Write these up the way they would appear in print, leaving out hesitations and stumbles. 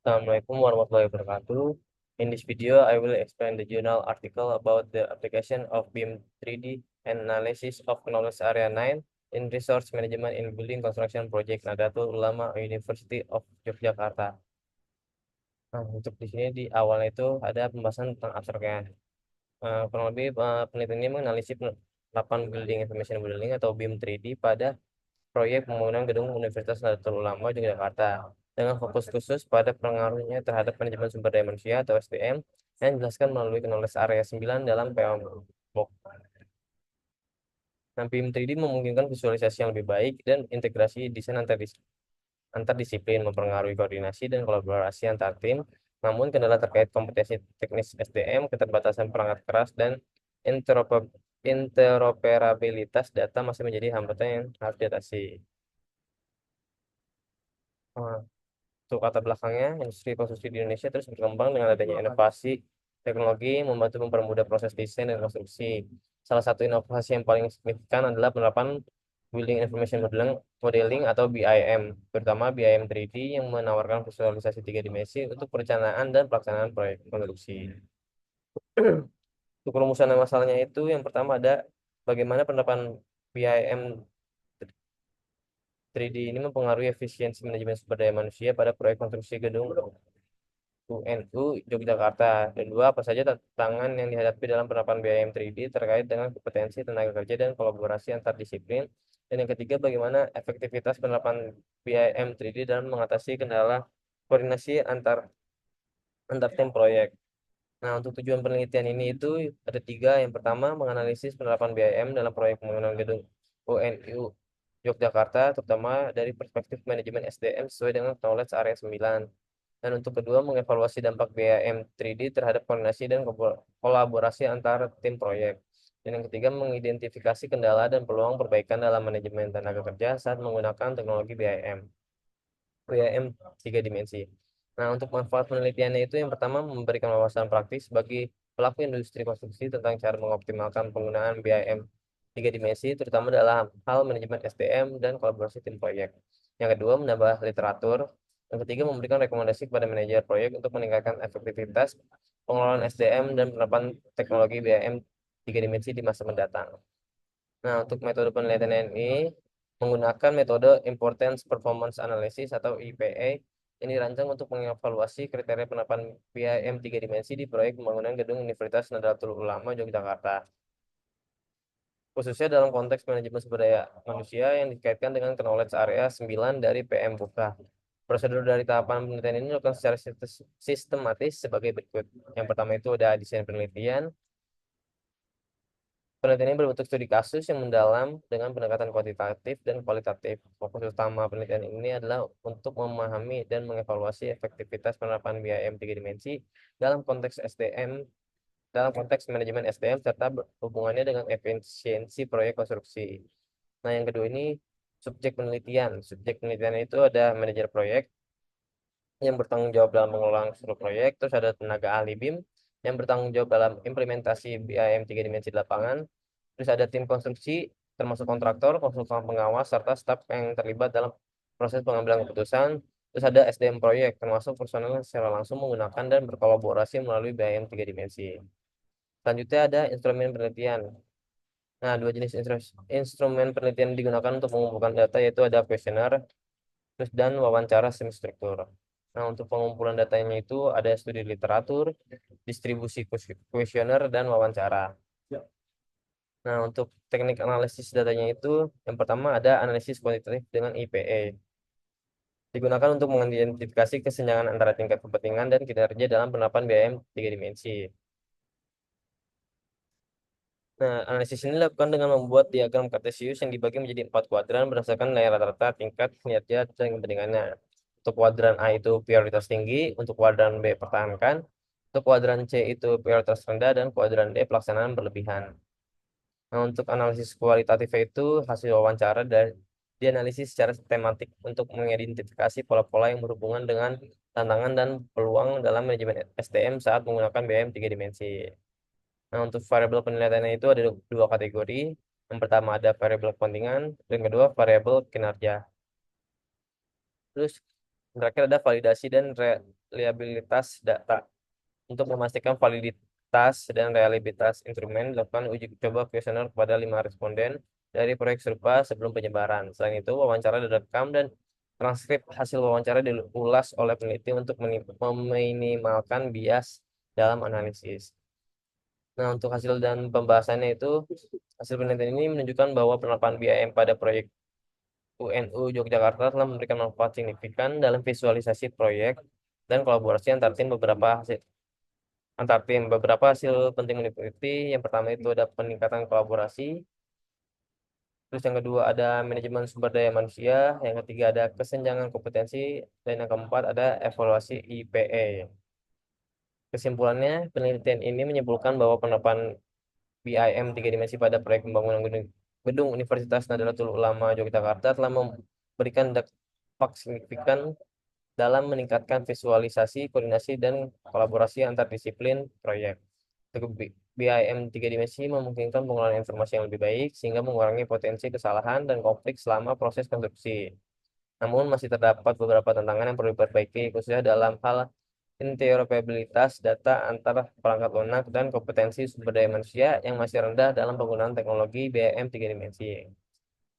Assalamualaikum warahmatullahi wabarakatuh. In this video, I will explain the journal article about the application of BIM 3D and analysis of knowledge area 9 in resource management in building construction project Nadatul Ulama University of Yogyakarta. Nah, untuk di sini di awalnya itu ada pembahasan tentang abstraknya. Kurang lebih penelitian ini menganalisis penerapan Building Information Modeling atau BIM 3D pada proyek pembangunan gedung Universitas Nahdlatul Ulama Yogyakarta dengan fokus khusus pada pengaruhnya terhadap manajemen sumber daya manusia atau SDM yang dijelaskan melalui knowledge area 9 dalam PMBOK. Nah, BIM 3D memungkinkan visualisasi yang lebih baik dan integrasi desain antar disiplin, mempengaruhi koordinasi dan kolaborasi antar tim. Namun, kendala terkait kompetensi teknis SDM, keterbatasan perangkat keras, dan interoperabilitas data masih menjadi hambatan yang harus diatasi. Nah, untuk latar belakangnya, industri konstruksi di Indonesia terus berkembang dengan adanya inovasi teknologi membantu mempermudah proses desain dan konstruksi. Salah satu inovasi yang paling signifikan adalah penerapan Building Information Modeling atau BIM, terutama BIM 3D yang menawarkan visualisasi tiga dimensi untuk perencanaan dan pelaksanaan proyek konstruksi. Untuk perumusan masalahnya itu, yang pertama ada bagaimana penerapan BIM 3D ini mempengaruhi efisiensi manajemen sumber daya manusia pada proyek konstruksi gedung UNU Yogyakarta. Dan dua, apa saja tantangan yang dihadapi dalam penerapan BIM 3D terkait dengan kompetensi tenaga kerja dan kolaborasi antar disiplin. Dan yang ketiga, bagaimana efektivitas penerapan BIM 3D dalam mengatasi kendala koordinasi antar tim proyek. Nah, untuk tujuan penelitian ini itu ada tiga. Yang pertama, menganalisis penerapan BIM dalam proyek pembangunan gedung UNU Yogyakarta, terutama dari perspektif manajemen SDM sesuai dengan knowledge area 9. Dan untuk kedua, mengevaluasi dampak BIM 3D terhadap koordinasi dan kolaborasi antar tim proyek. Dan yang ketiga, mengidentifikasi kendala dan peluang perbaikan dalam manajemen tenaga kerja saat menggunakan teknologi BIM tiga dimensi. Nah, untuk manfaat penelitiannya itu yang pertama memberikan wawasan praktis bagi pelaku industri konstruksi tentang cara mengoptimalkan penggunaan BIM tiga dimensi, terutama dalam hal manajemen SDM dan kolaborasi tim proyek. Yang kedua, menambah literatur. Yang ketiga, memberikan rekomendasi kepada manajer proyek untuk meningkatkan efektivitas pengelolaan SDM dan penerapan teknologi BIM tiga dimensi di masa mendatang. Nah, untuk metode penelitian ini menggunakan metode Importance Performance Analysis atau IPA yang dirancang untuk mengevaluasi kriteria penerapan BIM tiga dimensi di proyek pembangunan gedung Universitas Nahdlatul Ulama Yogyakarta, khususnya dalam konteks manajemen sumber daya manusia yang dikaitkan dengan knowledge area 9 dari PM Buka. Prosedur dari tahapan penelitian ini dilakukan secara sistematis sebagai berikut. Yang pertama itu ada desain penelitian. Penelitian ini berbentuk studi kasus yang mendalam dengan pendekatan kuantitatif dan kualitatif. Fokus utama penelitian ini adalah untuk memahami dan mengevaluasi efektivitas penerapan BIM tiga dimensi dalam konteks SDM, dalam konteks manajemen SDM serta hubungannya dengan efisiensi proyek konstruksi. Nah, yang kedua ini subjek penelitian. Subjek penelitian itu ada manajer proyek yang bertanggung jawab dalam pengelolaan seluruh proyek, terus ada tenaga ahli BIM yang bertanggung jawab dalam implementasi BIM tiga dimensi di lapangan, terus ada tim konstruksi termasuk kontraktor, konsultan pengawas, serta staf yang terlibat dalam proses pengambilan keputusan, terus ada SDM proyek termasuk personel yang secara langsung menggunakan dan berkolaborasi melalui BIM tiga dimensi. Selanjutnya ada instrumen penelitian. Nah, dua jenis instrumen penelitian digunakan untuk mengumpulkan data yaitu ada kuesioner terus dan wawancara semi struktur. Nah, untuk pengumpulan datanya itu ada studi literatur, distribusi kuesioner, dan wawancara. Nah, untuk teknik analisis datanya itu yang pertama ada analisis kuantitatif dengan IPE. Digunakan untuk mengidentifikasi kesenjangan antara tingkat kepentingan dan kinerja dalam penerapan BIM tiga dimensi. Nah, analisis ini dilakukan dengan membuat diagram kartesius yang dibagi menjadi 4 kuadran berdasarkan nilai rata-rata tingkat kinerja dan kepentingannya. Untuk kuadran A itu prioritas tinggi, untuk kuadran B pertahankan, untuk kuadran C itu prioritas rendah, dan kuadran D pelaksanaan berlebihan. Nah, untuk analisis kualitatif itu hasil wawancara dan dianalisis secara tematik untuk mengidentifikasi pola-pola yang berhubungan dengan tantangan dan peluang dalam manajemen SDM saat menggunakan BIM tiga dimensi. Nah, untuk variabel penilaiannya itu ada dua kategori. Yang pertama ada variabel kepentingan, dan kedua variabel kinerja. Terus terakhir ada validasi dan reliabilitas data. Untuk memastikan validitas dan reliabilitas instrumen, dilakukan uji coba kuesioner kepada 5 responden dari proyek serupa sebelum penyebaran. Selain itu, wawancara direkam dan transkrip hasil wawancara diulas oleh peneliti untuk meminimalkan bias dalam analisis. Nah, untuk hasil dan pembahasannya itu, hasil penelitian ini menunjukkan bahwa penerapan BIM pada proyek UNU Yogyakarta telah memberikan manfaat signifikan dalam visualisasi proyek dan kolaborasi antar tim. Beberapa hasil penting meliputi, yang pertama itu ada peningkatan kolaborasi, terus yang kedua ada manajemen sumber daya manusia, yang ketiga ada kesenjangan kompetensi, dan yang keempat ada evaluasi IPE. Kesimpulannya, penelitian ini menyimpulkan bahwa penerapan BIM 3 dimensi pada proyek pembangunan gedung Universitas Nahdlatul Ulama Yogyakarta telah memberikan dampak signifikan dalam meningkatkan visualisasi, koordinasi, dan kolaborasi antar disiplin proyek. Untuk BIM 3 dimensi memungkinkan pengelolaan informasi yang lebih baik sehingga mengurangi potensi kesalahan dan konflik selama proses konstruksi. Namun masih terdapat beberapa tantangan yang perlu diperbaiki, khususnya dalam hal interoperabilitas data antar perangkat lunak dan kompetensi sumber daya manusia yang masih rendah dalam penggunaan teknologi BIM 3 dimensi.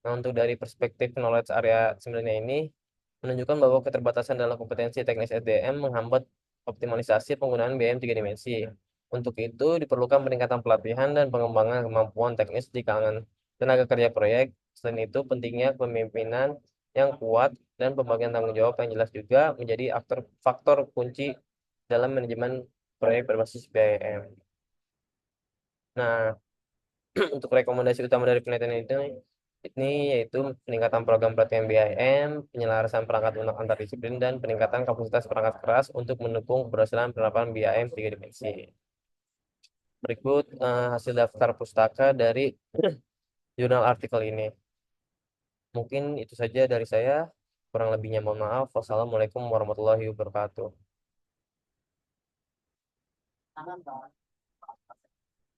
Nah, untuk dari perspektif knowledge area sebenarnya ini menunjukkan bahwa keterbatasan dalam kompetensi teknis SDM menghambat optimalisasi penggunaan BIM 3 dimensi. Untuk itu diperlukan peningkatan pelatihan dan pengembangan kemampuan teknis di kalangan tenaga kerja proyek. Selain itu, pentingnya kepemimpinan yang kuat dan pembagian tanggung jawab yang jelas juga menjadi faktor kunci dalam manajemen proyek berbasis BIM. Nah, untuk rekomendasi utama dari penelitian ini yaitu peningkatan program pelatihan BIM, penyelarasan perangkat lunak antar disiplin, dan peningkatan kapasitas perangkat keras untuk mendukung keberhasilan penerapan BIM 3 dimensi. Berikut hasil daftar pustaka dari jurnal artikel ini. Mungkin itu saja dari saya. Kurang lebihnya mohon maaf. Wassalamualaikum warahmatullahi wabarakatuh.